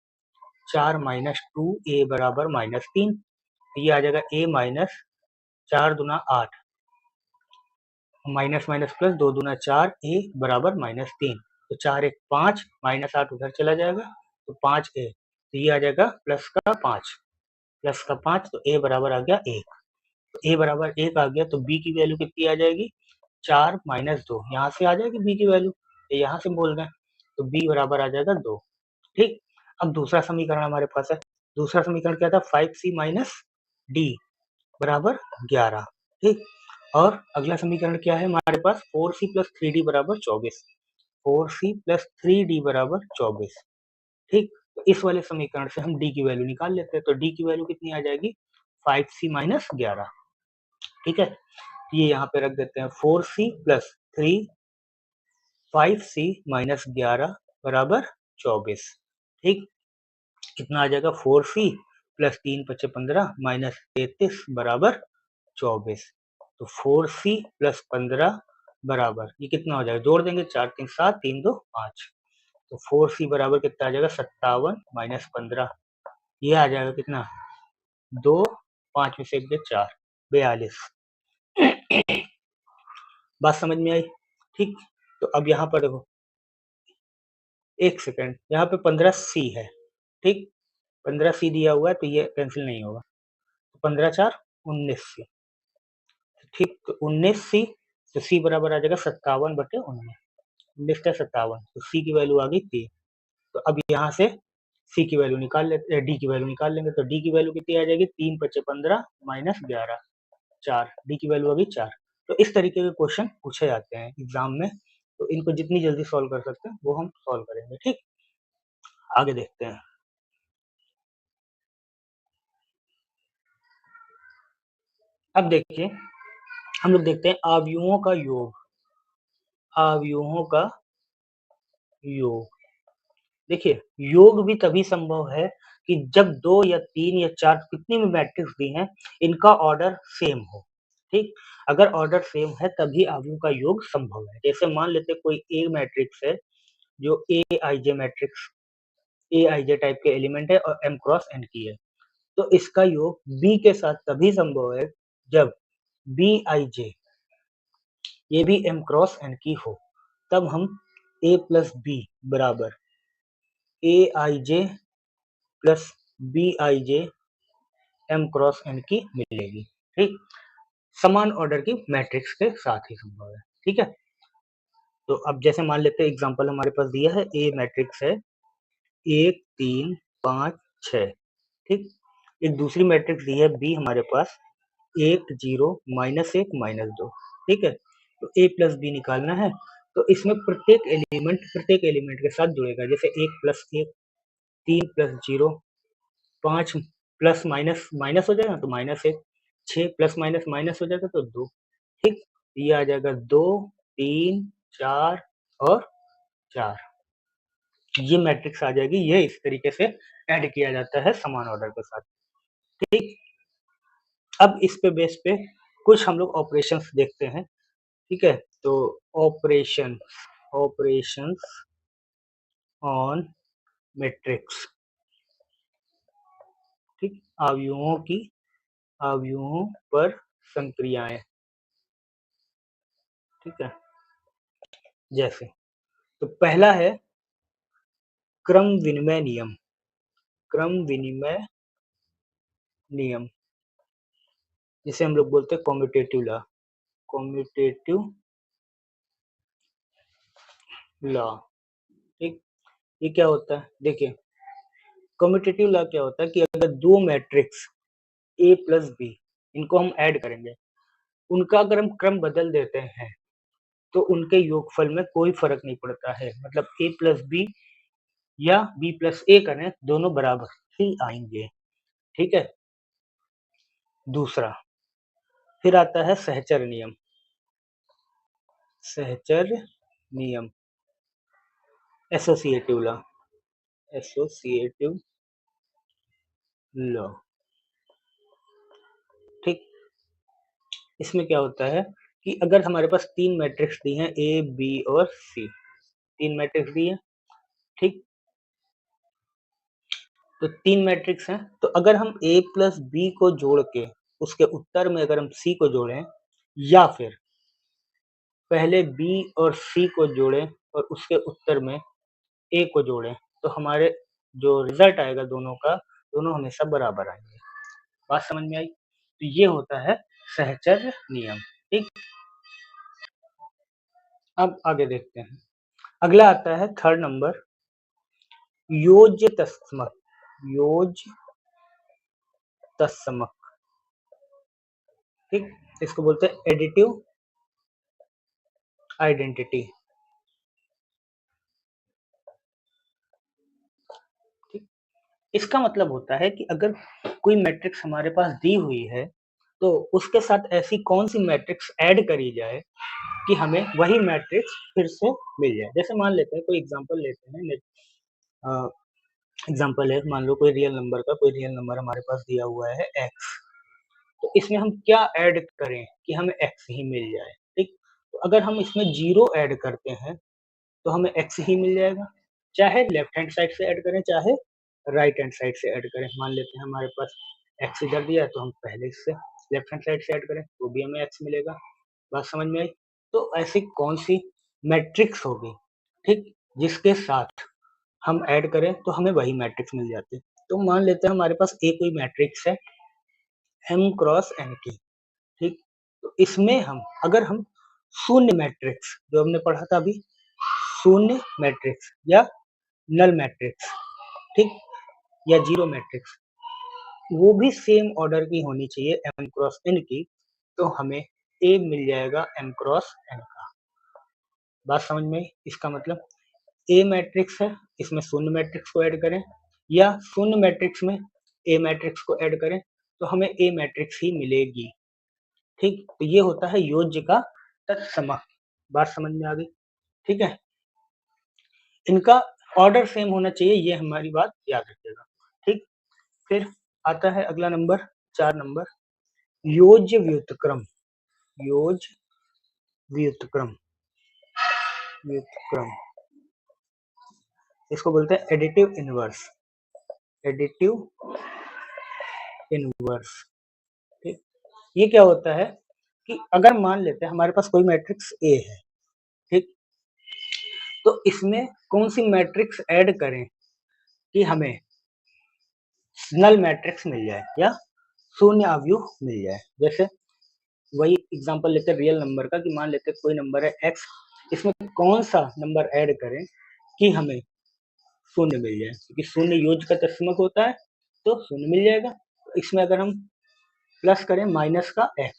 4 माइनस 2a बराबर माइनस 3। ये आ जाएगा a माइनस 4 दुना 8, माइनस माइनस प्लस 2 दूना 4, a बराबर माइनस 3। तो 4 एक 5, माइनस 8 उधर चला जाएगा तो 5a, तो ये आ जाएगा प्लस का 5, प्लस का 5, तो a बराबर आ गया 1। तो a बराबर 1 आ गया, तो b की वैल्यू कितनी आ जाएगी 4 माइनस 2, यहाँ से आ जाएगी b की वैल्यू, यहाँ से बोल रहे हैं, तो b बराबर आ जाएगा 2। ठीक, अब दूसरा समीकरण हमारे पास है। दूसरा समीकरण क्या था, 5c माइनस डी बराबर 11। ठीक, और अगला समीकरण क्या है हमारे पास, 4c प्लस 3d बराबर 24, 4c प्लस 3d बराबर 24। ठीक, तो इस वाले समीकरण से हम d की वैल्यू निकाल लेते हैं। तो d की वैल्यू कितनी आ जाएगी 5c माइनस 11। ठीक है, ये यहाँ पे रख देते हैं 4c प्लस 3, 5c माइनस 11 बराबर 24। ठीक, कितना आ जाएगा 4c प्लस 3 पचे 15 माइनस 33 बराबर 24। तो 4c प्लस 15 बराबर ये कितना हो जाएगा, जोड़ देंगे 4 3 7 3 2 5, तो 4c बराबर कितना आ जाएगा 57 माइनस 15, ये आ जाएगा कितना 2, 5 में से 1 गया 4, 42। बात समझ में आई? ठीक, तो अब यहाँ पर देखो, एक सेकंड, यहाँ पे 15c है, ठीक, 15c दिया हुआ है तो ये कैंसिल नहीं होगा, 15 4 19c, ठीक, तो 19c, तो c बराबर आ जाएगा 57/19, 19 का 57, तो c की वैल्यू आ गई 3। तो अब यहाँ से c की वैल्यू निकाल लेते, d की वैल्यू निकाल लेंगे, तो d की वैल्यू कितनी आ जाएगी 3 × 15 माइनस 11, 4, d की वैल्यू आ गई 4। तो इस तरीके के क्वेश्चन पूछे जाते हैं एग्जाम में, तो इनको जितनी जल्दी सॉल्व कर सकते हैं वो हम सॉल्व करेंगे। ठीक, आगे देखते हैं। अब देखिए, हम लोग देखते हैं अवयवों का योग, अवयवों का योग। देखिए, योग भी तभी संभव है कि जब 2 या 3 या 4 कितनी भी मैट्रिक्स दी हैं, इनका ऑर्डर सेम हो। ठीक, अगर ऑर्डर सेम है तभी अवयवों का योग संभव है। जैसे मान लेते हैं कोई ए मैट्रिक्स है जो ए I J matrix, A I J type के एलिमेंट है और एम क्रॉस एन की है, तो इसका योग बी के साथ तभी संभव है जब बी आई जे ये भी एम क्रॉस एन की हो, तब हम ए प्लस बी बराबर A I J plus B I J M cross N की मिलेगी। ठीक, समान ऑर्डर की मैट्रिक्स के साथ ही संभव है। ठीक है, तो अब जैसे मान लेते हैं एग्जांपल हमारे पास दिया है, ए मैट्रिक्स है 1 3 5 6, ठीक, एक दूसरी मैट्रिक्स दी है बी हमारे पास 1 0 -1 -2, ठीक है, तो ए प्लस बी निकालना है, तो इसमें प्रत्येक एलिमेंट के साथ जुड़ेगा, जैसे 1 + 1, 3 + 0, 5 प्लस माइनस माइनस हो जाएगा तो -1, 6 प्लस माइनस माइनस हो जाएगा तो 2, ठीक, ये आ जाएगा 2 3 4 और 4, ये मैट्रिक्स आ जाएगी। ये इस तरीके से ऐड किया जाता है समान ऑर्डर के साथ। ठीक, अब इस पे बेस पे कुछ हम लोग ऑपरेशंस देखते हैं। ठीक है, तो ऑपरेशंस ऑन मैट्रिक्स, ठीक, अवयवों पर संक्रियाएं। ठीक है, जैसे, तो पहला है क्रम विनिमय नियम, क्रम विनिमय नियम, जिसे हम लोग बोलते हैं कॉम्यूटेटिव लॉ, कॉम्यूटेटिव लॉ। ठीक, ये क्या होता है? देखिए, कॉम्यूटेटिव लॉ क्या होता है कि अगर दो मैट्रिक्स ए प्लस बी, इनको हम ऐड करेंगे, उनका अगर हम क्रम बदल देते हैं तो उनके योगफल में कोई फर्क नहीं पड़ता है, मतलब ए प्लस बी या बी प्लस ए करें, दोनों बराबर ही आएंगे। ठीक है, दूसरा फिर आता है सहचर नियम, सहचर नियम, एसोसिएटिव लॉ, एसोसिएटिव लॉ। ठीक, इसमें क्या होता है कि अगर हमारे पास तीन मैट्रिक्स दी हैं ए बी और सी, तीन मैट्रिक्स दी है, ठीक, तो तीन मैट्रिक्स हैं, तो अगर हम ए प्लस बी को जोड़ के उसके उत्तर में अगर हम सी को जोड़ें, या फिर पहले बी और सी को जोड़ें और उसके उत्तर में ए को जोड़ें, तो हमारे जो रिजल्ट आएगा दोनों का, दोनों हमेशा बराबर आएंगे। बात समझ में आई? तो ये होता है सहचर्य नियम। ठीक, अब आगे देखते हैं। अगला आता है थर्ड नंबर, योज्य तत्समक, योज्य तत्समक। ठीक, इसको बोलते हैं एडिटिव आइडेंटिटी। ठीक, इसका मतलब होता है कि अगर कोई मैट्रिक्स हमारे पास दी हुई है, तो उसके साथ ऐसी कौन सी मैट्रिक्स ऐड करी जाए कि हमें वही मैट्रिक्स फिर से मिल जाए। जैसे मान लेते हैं, कोई एग्जांपल लेते हैं, एग्जांपल है, मान लो कोई रियल नंबर हमारे पास दिया हुआ है x, तो इसमें हम क्या ऐड करें कि हमें x ही मिल जाए। ठीक, तो अगर हम इसमें 0 ऐड करते हैं तो हमें x ही मिल जाएगा। चाहे लेफ्ट हैंड साइड से ऐड करें चाहे राइट हैंड साइड से ऐड करें। मान लेते हैं हमारे पास एक्स इधर दिया है तो हम पहले इससे लेफ्ट हैंड साइड से ऐड करें तो भी हमें एक्स मिलेगा। बात समझ में आई? तो ऐसी कौन सी मैट्रिक्स होगी, ठीक, जिसके साथ हम ऐड करें तो हमें वही मैट्रिक्स मिल जाती है। तो मान लेते हैं हमारे पास एक कोई मैट्रिक्स है m क्रॉस n की, ठीक, तो इसमें हम अगर हम शून्य मैट्रिक्स जो हमने पढ़ा था अभी, शून्य मैट्रिक्स या नल मैट्रिक्स, ठीक, या जीरो मैट्रिक्स, वो भी सेम ऑर्डर की होनी चाहिए m क्रॉस n की, तो हमें a मिल जाएगा m क्रॉस n का। बात समझ में? इसका मतलब ए मैट्रिक्स है, इसमें शून्य मैट्रिक्स को ऐड करें या शून्य मैट्रिक्स में ए मैट्रिक्स को ऐड करें तो हमें ए मैट्रिक्स ही मिलेगी, ठीक। तो ये होता है योज्य का तत्सम। बात समझ में आ गई? ठीक है, इनका ऑर्डर सेम होना चाहिए, ये हमारी बात याद रखिएगा, ठीक। फिर आता है अगला नंबर 4 नंबर, योज्य व्युत्क्रम। योज्य व्युत्क्रम, व्युत्क्रम इसको बोलते हैं एडिटिव इनवर्स। एडिटिव इनवर्स, ठीक। ये क्या होता है कि अगर मान लेते हैं हमारे पास कोई मैट्रिक्स ए है, ठीक, तो इसमें कौन सी मैट्रिक्स ऐड करें कि हमें नल मैट्रिक्स मिल जाए या शून्य अवयव मिल जाए। जैसे वही एग्जांपल लेते हैं रियल नंबर का, कि मान लेते हैं कोई नंबर है x, इसमें कौन सा नंबर ऐड करें कि हमें शून्य मिल जाए, क्योंकि शून्य योज्य का तत्समक होता है तो शून्य मिल जाएगा। इसमें अगर हम प्लस करें माइनस का x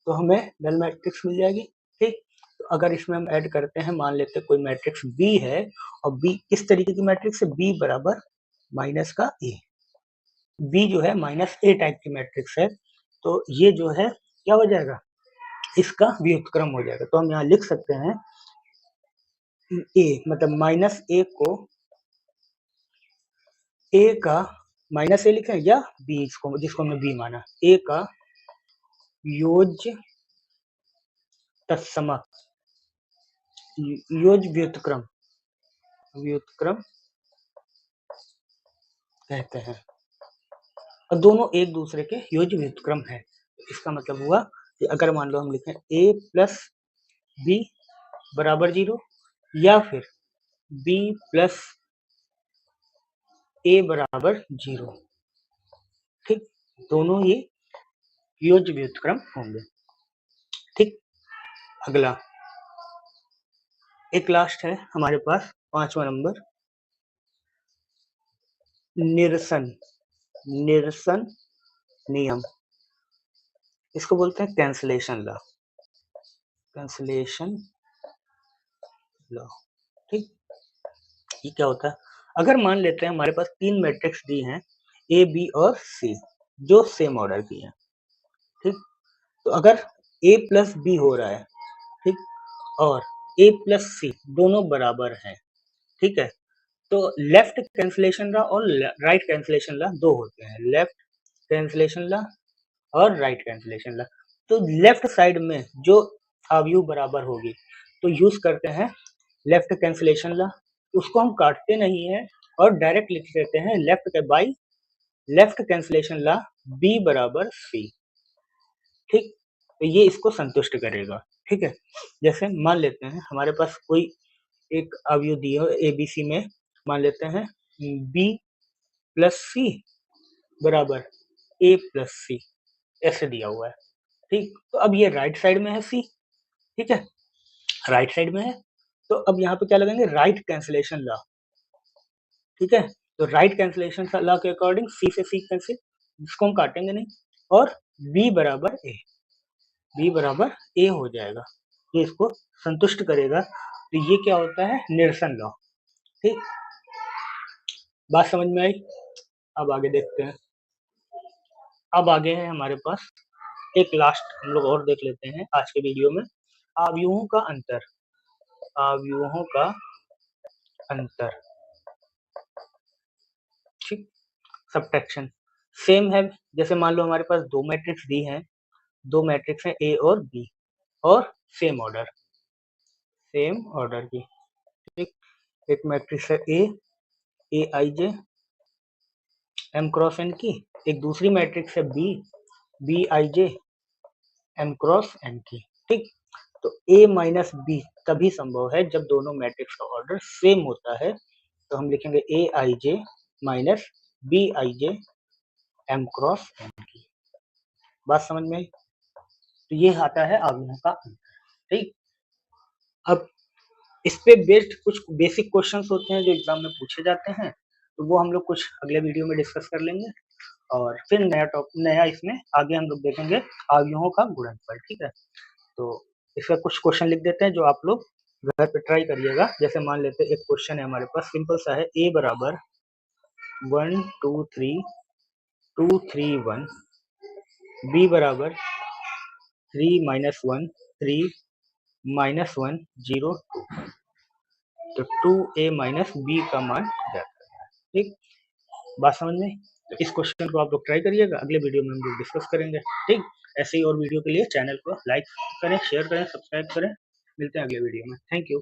तो हमें नल मैट्रिक्स मिल जाएगी, ठीक। तो अगर इसमें हम ऐड करते हैं, मान लेते हैं कोई मैट्रिक्स B है और B किस तरीके की मैट्रिक्स है, B बराबर माइनस का A, B जो है माइनस A टाइप की मैट्रिक्स है, तो ये जो है क्या हो जाएगा, इसका व्युत्क्रम हो जाएगा। तो हम यहाँ लिख सकते हैं A मतलब माइनस A को A का माइनस A लिखें या B जिसको हमने B माना, A का योज्य तत्समक, योज्य व्युत्क्रम, व्युत्क्रम कहते हैं, और दोनों एक दूसरे के योज्य व्युत्क्रम है। इसका मतलब हुआ कि अगर मान लो हम लिखें a प्लस बी बराबर 0 या फिर b प्लस a बराबर 0, ठीक, दोनों ये योज्य व्युत्क्रम होंगे, ठीक। अगला एक लास्ट है हमारे पास 5वां नंबर, निरसन, निरसन नियम, इसको बोलते हैं कैंसलेशन लॉ, कैंसलेशन लॉ, ठीक। ये क्या होता है, अगर मान लेते हैं हमारे पास 3 मैट्रिक्स दी हैं ए बी और सी जो सेम ऑर्डर की हैं, ठीक, तो अगर ए प्लस बी हो रहा है, ठीक, और ए प्लस सी दोनों बराबर हैं, ठीक है, तो लेफ्ट कैंसलेशन लॉ और राइट कैंसलेशन लॉ दो होते हैं, लेफ्ट कैंसलेशन लॉ और राइट कैंसलेशन लॉ। तो लेफ्ट साइड में जो अवयव बराबर होगी तो यूज करते हैं लेफ्ट कैंसलेशन लॉ, उसको हम काटते नहीं है और डायरेक्ट लिख देते हैं लेफ्ट के by left cancellation law B बराबर सी, ठीक। तो ये इसको संतुष्ट करेगा, ठीक है। जैसे मान लेते हैं हमारे पास कोई एक अवयव दिया हो एबीसी में, मान लेते हैं बी प्लस सी बराबर ए प्लस सी, ऐसे दिया हुआ है, ठीक। तो अब ये राइट साइड में है सी, ठीक है, राइट साइड में है, तो अब यहाँ पे क्या लगाएंगे, राइट कैंसलेशन लॉ, ठीक है। तो राइट कैंसलेशन लॉ के अकॉर्डिंग सी से सी कैंसिल, जिसको हम काटेंगे नहीं, और बी बराबर ए, बी बराबर ए हो जाएगा, ये इसको संतुष्ट करेगा। तो ये क्या होता है, निरसन लॉ, ठीक। बात समझ में आई? अब आगे देखते हैं। अब आगे है हमारे पास एक लास्ट हम लोग और देख लेते हैं आज के वीडियो में, अवयवों का अंतर, अवयवों का अंतर, ठीक, सबट्रैक्शन सेम है। जैसे मान लो हमारे पास दो मैट्रिक्स दी हैं, दो मैट्रिक्स हैं ए और बी और सेम ऑर्डर की, ठीक। एक मैट्रिक्स है A I J M cross N की, एक दूसरी मैट्रिक्स है B I J M cross N की। ठीक, तो ए माइनस बी तभी संभव है जब दोनों मैट्रिक्स का ऑर्डर सेम होता है। तो हम लिखेंगे A I J minus B I J M cross N की। बात समझ में आई? तो ये आता है आव्यूहों का अंतर। ठीक, अब इस पे बेस्ड कुछ बेसिक क्वेश्चंस होते हैं जो एग्जाम में पूछे जाते हैं, तो वो हम लोग कुछ अगले वीडियो में डिस्कस कर लेंगे। और फिर नया इसमें आगे हम लोग देखेंगे आव्यूहों का गुणनफल। ठीक है, तो इसका कुछ क्वेश्चन लिख देते हैं जो आप लोग घर पे ट्राई करिएगा। जैसे मान लेते हैं एक क्वेश्चन है हमारे पास, सिंपल सा है, ए बराबर 1 2 3 2 3 1, बी बराबर 3 माइनस 1 3 माइनस 1 0 2, तो 2a माइनस बी का मान ज्ञात करना है। ठीक, बात समझ में? तो इस क्वेश्चन को आप लोग ट्राई करिएगा, अगले वीडियो में हम लोग डिस्कस करेंगे। ठीक, ऐसे ही और वीडियो के लिए चैनल को लाइक करें, शेयर करें, सब्सक्राइब करें। मिलते हैं अगले वीडियो में। Thank you.